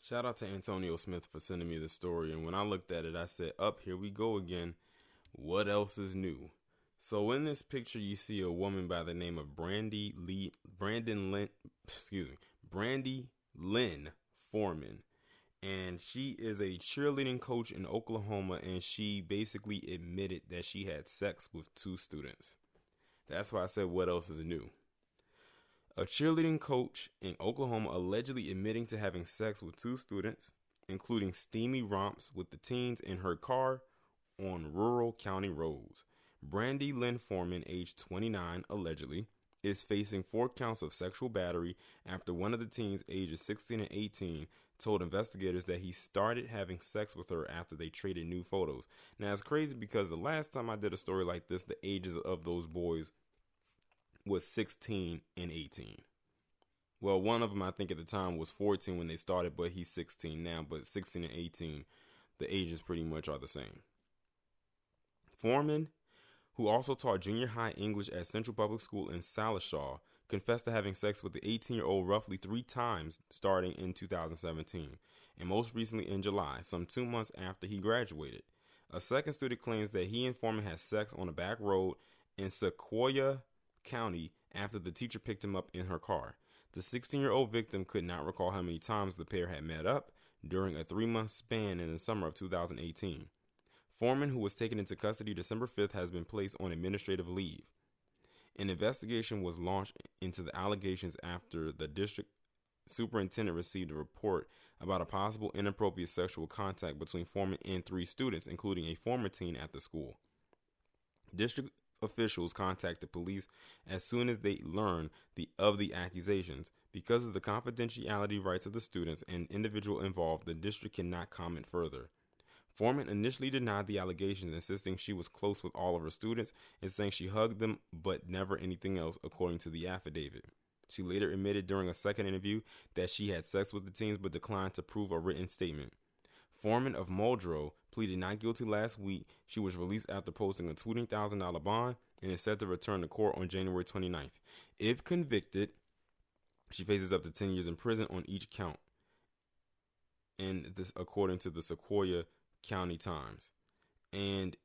Shout out to Antonio Smith for sending me the story, and when I looked at it, I said, "Up here we go again. What else is new?" So in this picture, you see a woman by the name of Brandy Lynn Foreman, and she is a cheerleading coach in Oklahoma, and she basically admitted that she had sex with two students. That's why I said, "What else is new?" A cheerleading coach in Oklahoma allegedly admitting to having sex with two students, including steamy romps with the teens in her car on rural county roads. Brandy Lynn Foreman, age 29, allegedly, is facing 4 counts of sexual battery after one of the teens, ages 16 and 18, told investigators that he started having sex with her after they traded new photos. Now, it's crazy because the last time I did a story like this, the ages of those boys was 16 and 18. Well, one of them, I think at the time, was 14 when they started, but he's 16 now. But 16 and 18, the ages pretty much are the same. Foreman, who also taught junior high English at Central Public School in Salishaw, confessed to having sex with the 18-year-old roughly 3 times starting in 2017, and most recently in July, some 2 months after he graduated. A second student claims that he and Foreman had sex on a back road in Sequoia County after the teacher picked him up in her car. The 16-year-old victim could not recall how many times the pair had met up during a 3-month span in the summer of 2018. Foreman, who was taken into custody December 5th, has been placed on administrative leave. An investigation was launched into the allegations after the district superintendent received a report about a possible inappropriate sexual contact between Foreman and 3 students, including a former teen at the school. District officials contacted police as soon as they learned of the accusations. Because of the confidentiality rights of the students and individual involved, the district cannot comment further. Foreman initially denied the allegations, insisting she was close with all of her students and saying she hugged them but never anything else, according to the affidavit. She later admitted during a second interview that she had sex with the teens but declined to prove a written statement. Foreman of Muldrow pleaded not guilty last week. She was released after posting a $20,000 bond and is set to return to court on January 29th. If convicted, she faces up to 10 years in prison on each count, and this according to the Sequoia County Times. And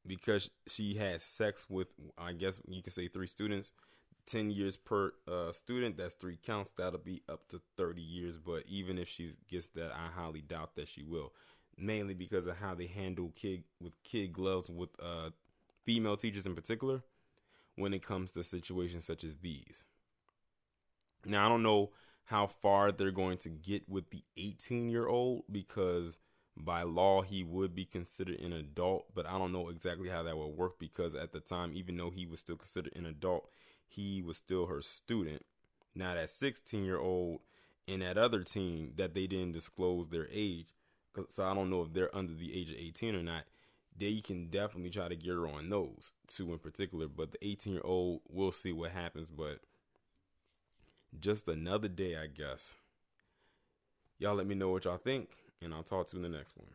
because she had sex with, I guess you could say, 3 students, 10 years per student, that's 3 counts. That'll be up to 30 years. But even if she gets that, I highly doubt that she will, mainly because of how they handle kid gloves with female teachers in particular when it comes to situations such as these. Now, I don't know how far they're going to get with the 18-year-old because by law he would be considered an adult, but I don't know exactly how that will work because at the time, even though he was still considered an adult, he was still her student. Now that 16-year-old and that other teen that they didn't disclose their age, so I don't know if they're under the age of 18 or not. They can definitely try to get her on those 2 in particular, but the 18-year-old, we'll see what happens, but just another day, I guess. Y'all let me know what y'all think, and I'll talk to you in the next one.